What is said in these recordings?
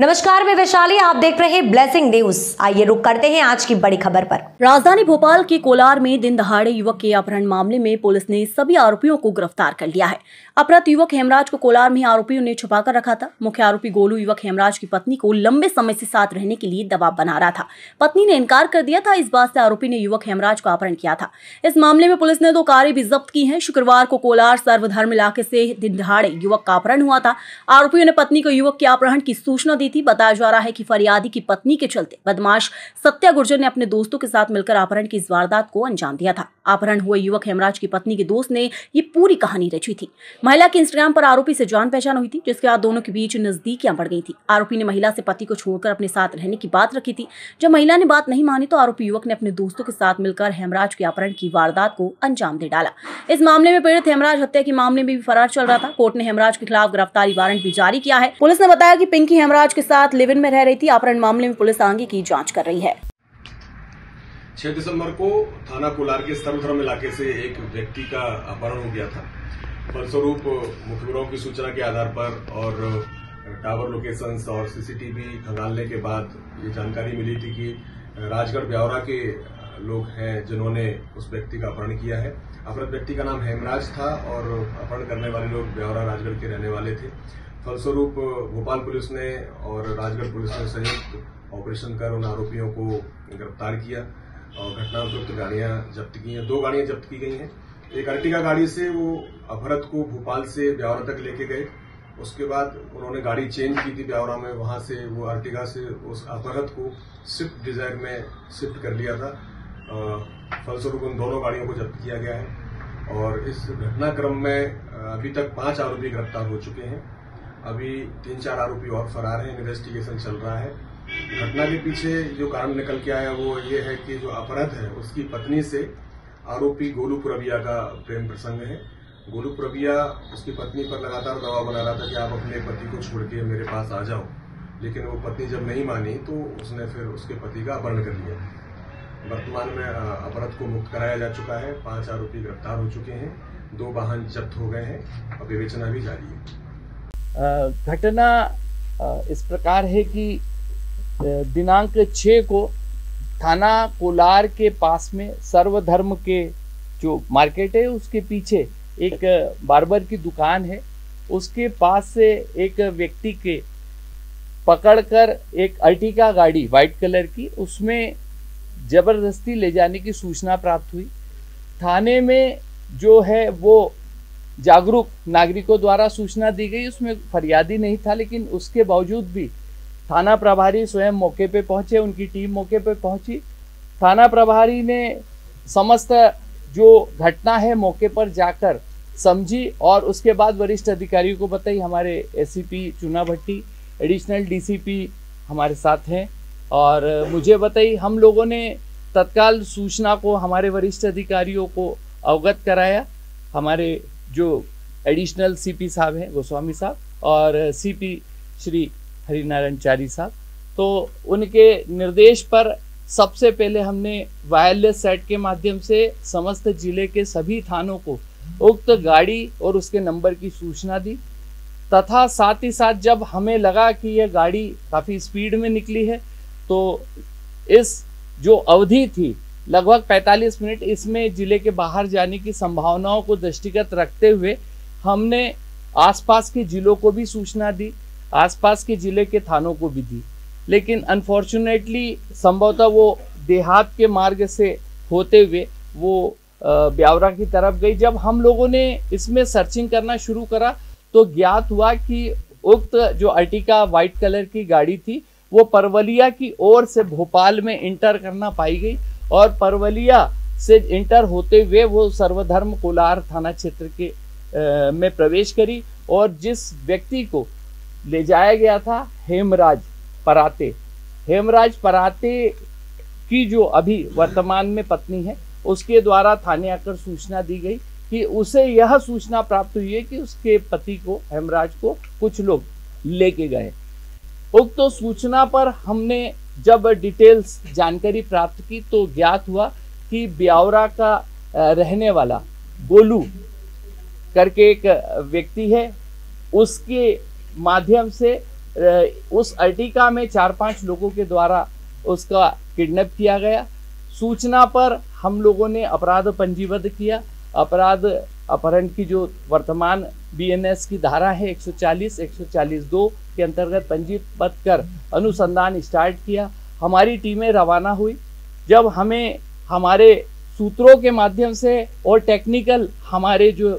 नमस्कार, मैं वैशाली, आप देख रहे हैं ब्लेसिंग न्यूज। आइए रुक करते हैं आज की बड़ी खबर पर। राजधानी भोपाल के कोलार में दिन दहाड़े युवक के अपहरण मामले में पुलिस ने सभी आरोपियों को गिरफ्तार कर लिया है। अपहृत युवक हेमराज को कोलार में आरोपियों ने छुपाकर रखा था। मुख्य आरोपी गोलू युवक हेमराज की पत्नी को लंबे समय से साथ रहने के लिए दबाव बना रहा था। पत्नी ने इनकार कर दिया था। इस बात से आरोपी ने युवक हेमराज को अपहरण किया था। इस मामले में पुलिस ने 2 कारें भी जब्त की हैं। शुक्रवार को कोलार सर्वधर्म इलाके से दिन दहाड़े युवक का अपहरण हुआ था। आरोपियों ने पत्नी को युवक के अपहरण की सूचना दी थी। बताया जा रहा है कि फरियादी की पत्नी के चलते बदमाश सत्या गुर्जर ने अपने दोस्तों के साथ मिलकर अपहरण की इस वारदात को अंजाम दिया था। अपहरण हुए युवक हेमराज की पत्नी के दोस्त ने ये पूरी कहानी रची थी। महिला की इंस्टाग्राम पर आरोपी से जान पहचान हुई थी, जिसके बाद दोनों के बीच नजदीकियां बढ़ गई थी। आरोपी ने महिला से पति को छोड़कर अपने साथ रहने की बात रखी थी। जब महिला ने बात नहीं मानी तो आरोपी युवक ने अपने दोस्तों के साथ मिलकर हेमराज के अपहरण की वारदात को अंजाम दे डाला। इस मामले में पीड़ित हेमराज हत्या के मामले में भी फरार चल रहा था। कोर्ट ने हेमराज के खिलाफ गिरफ्तारी वारंट भी जारी किया है। पुलिस ने बताया कि पिंकी हेमराज के साथ लिव इन में रह रही थी। अपहरण मामले में पुलिस आगे की जांच कर रही है। 6 दिसंबर को थाना कोलार के सर्वधर्म इलाके से एक व्यक्ति का अपहरण हो गया था। फलस्वरूप मुखबिरों की सूचना के आधार पर और टावर लोकेशंस और सीसीटीवी खंगालने के बाद ये जानकारी मिली थी कि राजगढ़ ब्यावरा के लोग हैं जिन्होंने उस व्यक्ति का अपहरण किया है। अपहृत व्यक्ति का नाम हेमराज था और अपहरण करने वाले लोग ब्यावरा राजगढ़ के रहने वाले थे। फलस्वरूप भोपाल पुलिस ने और राजगढ़ पुलिस ने संयुक्त ऑपरेशन कर उन आरोपियों को गिरफ्तार किया और घटनाप्रयुक्त गाड़ियां जब्त की हैं। 2 गाड़ियां जब्त की गई हैं। एक अर्टिगा गाड़ी से वो अपहृत को भोपाल से ब्यावरा तक लेके गए। उसके बाद उन्होंने गाड़ी चेंज की थी ब्यावरा में। वहां से वो अर्टिगा से उस अपहृत को स्विफ्ट डिजायर में शिफ्ट कर लिया था। फलस्वरूप उन दोनों गाड़ियों को जब्त किया गया है और इस घटनाक्रम में अभी तक 5 आरोपी गिरफ्तार हो चुके हैं। अभी 3-4 आरोपी और फरार हैं। इन्वेस्टिगेशन चल रहा है। घटना के पीछे जो कारण निकल के आया वो ये है कि जो अपहृत है उसकी पत्नी से आरोपी गोलू पुरबिया का प्रेम प्रसंग है। गोलू पुरबिया उसकी पत्नी पर लगातार दबाव बना रहा था कि आप अपने पति को छोड़ के मेरे पास आ जाओ, लेकिन वो पत्नी जब नहीं मानी तो उसने फिर उसके पति का अपहरण कर लिया। वर्तमान में अपहृत को मुक्त कराया जा चुका है। 5 आरोपी गिरफ्तार हो चुके हैं। 2 वाहन जब्त हो गए हैं और विवेचना भी जारी है। घटना इस प्रकार है कि दिनांक 6 को थाना कोलार के पास में सर्वधर्म के जो मार्केट है उसके पीछे एक बार्बर की दुकान है। उसके पास से एक व्यक्ति के पकड़कर एक अर्टिगा गाड़ी व्हाइट कलर की उसमें जबरदस्ती ले जाने की सूचना प्राप्त हुई। थाने में जो है वो जागरूक नागरिकों द्वारा सूचना दी गई। उसमें फरियादी नहीं था, लेकिन उसके बावजूद भी थाना प्रभारी स्वयं मौके पे पहुंचे। उनकी टीम मौके पे पहुंची। थाना प्रभारी ने समस्त जो घटना है मौके पर जाकर समझी और उसके बाद वरिष्ठ अधिकारियों को बताई। हमारे एसीपी चुना भट्टी, एडिशनल डीसीपी हमारे साथ हैं और मुझे बताई। हम लोगों ने तत्काल सूचना को हमारे वरिष्ठ अधिकारियों को अवगत कराया। हमारे जो एडिशनल सीपी साहब हैं गोस्वामी साहब और सीपी श्री हरिनारायण चारी साहब, तो उनके निर्देश पर सबसे पहले हमने वायरलेस सेट के माध्यम से समस्त जिले के सभी थानों को उक्त गाड़ी और उसके नंबर की सूचना दी तथा साथ ही साथ जब हमें लगा कि यह गाड़ी काफ़ी स्पीड में निकली है तो इस जो अवधि थी लगभग 45 मिनट, इसमें जिले के बाहर जाने की संभावनाओं को दृष्टिगत रखते हुए हमने आसपास के जिलों को भी सूचना दी, आसपास के जिले के थानों को भी दी। लेकिन अनफॉर्चुनेटली संभवतः वो देहात के मार्ग से होते हुए वो ब्यावरा की तरफ गई। जब हम लोगों ने इसमें सर्चिंग करना शुरू करा तो ज्ञात हुआ कि उक्त जो अर्टिगा व्हाइट कलर की गाड़ी थी वो परवलिया की ओर से भोपाल में इंटर करना पाई गई और परवलिया से इंटर होते हुए वो सर्वधर्म कोलार थाना क्षेत्र के में प्रवेश करी और जिस व्यक्ति को ले जाया गया था हेमराज पराते की जो अभी वर्तमान में पत्नी है उसके द्वारा थाने आकर सूचना दी गई कि उसे यह सूचना प्राप्त हुई है कि उसके पति को हेमराज को कुछ लोग लेके गए। उक्त सूचना पर हमने जब डिटेल्स जानकारी प्राप्त की तो ज्ञात हुआ कि ब्यावरा का रहने वाला गोलू करके एक व्यक्ति है, उसके माध्यम से उस अर्टिगा में 4-5 लोगों के द्वारा उसका किडनैप किया गया। सूचना पर हम लोगों ने अपराध पंजीबद्ध किया। अपहरण की जो वर्तमान BNS की धारा है 140, 140(2) के अंतर्गत पंजीबद्ध कर अनुसंधान स्टार्ट किया। हमारी टीमें रवाना हुई। जब हमें हमारे सूत्रों के माध्यम से और टेक्निकल हमारे जो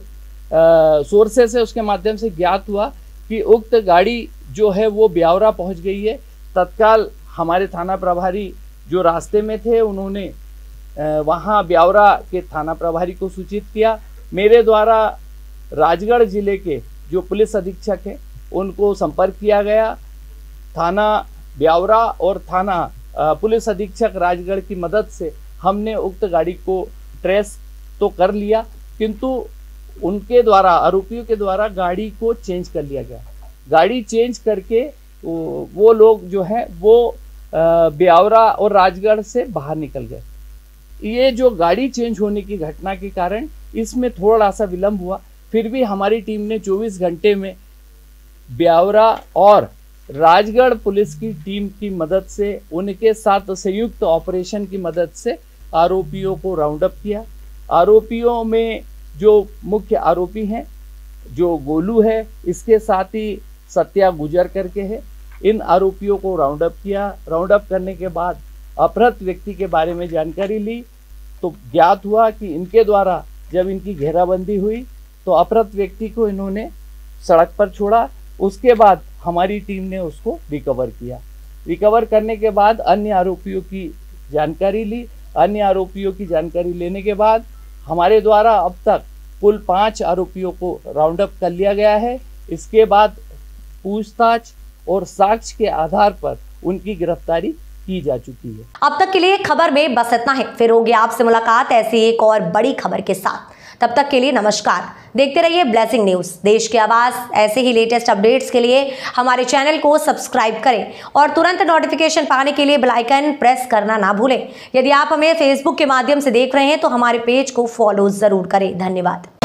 सोर्सेस है उसके माध्यम से ज्ञात हुआ कि उक्त गाड़ी जो है वो ब्यावरा पहुंच गई है। तत्काल हमारे थाना प्रभारी जो रास्ते में थे उन्होंने वहां ब्यावरा के थाना प्रभारी को सूचित किया। मेरे द्वारा राजगढ़ जिले के जो पुलिस अधीक्षक हैं उनको संपर्क किया गया। थाना ब्यावरा और थाना पुलिस अधीक्षक राजगढ़ की मदद से हमने उक्त गाड़ी को ट्रेस तो कर लिया, किंतु उनके द्वारा, आरोपियों के द्वारा गाड़ी को चेंज कर लिया गया। गाड़ी चेंज करके वो लोग जो है वो ब्यावरा और राजगढ़ से बाहर निकल गए। ये जो गाड़ी चेंज होने की घटना के कारण इसमें थोड़ा सा विलंब हुआ, फिर भी हमारी टीम ने 24 घंटे में ब्यावरा और राजगढ़ पुलिस की टीम की मदद से, उनके साथ संयुक्त ऑपरेशन की मदद से आरोपियों को राउंड अप किया। आरोपियों में जो मुख्य आरोपी हैं, जो गोलू है, इसके साथ ही सत्या गुजर करके है, इन आरोपियों को राउंड अप किया। राउंड अप करने के बाद अपहृत व्यक्ति के बारे में जानकारी ली तो ज्ञात हुआ कि इनके द्वारा जब इनकी घेराबंदी हुई तो अपहृत व्यक्ति को इन्होंने सड़क पर छोड़ा। उसके बाद हमारी टीम ने उसको रिकवर किया। रिकवर करने के बाद अन्य आरोपियों की जानकारी ली। अन्य आरोपियों की जानकारी लेने के बाद हमारे द्वारा अब तक कुल 5 आरोपियों को राउंड अप कर लिया गया है। इसके बाद पूछताछ और साक्ष्य के आधार पर उनकी गिरफ्तारी की जा चुकी है। अब तक के लिए खबर में बस इतना है। फिर होगी आपसे मुलाकात ऐसी एक और बड़ी खबर के साथ। तब तक के लिए नमस्कार। देखते रहिए ब्लेसिंग न्यूज, देश की आवाज। ऐसे ही लेटेस्ट अपडेट्स के लिए हमारे चैनल को सब्सक्राइब करें और तुरंत नोटिफिकेशन पाने के लिए बेल आइकन प्रेस करना ना भूलें। यदि आप हमें फेसबुक के माध्यम से देख रहे हैं तो हमारे पेज को फॉलो जरूर करें। धन्यवाद।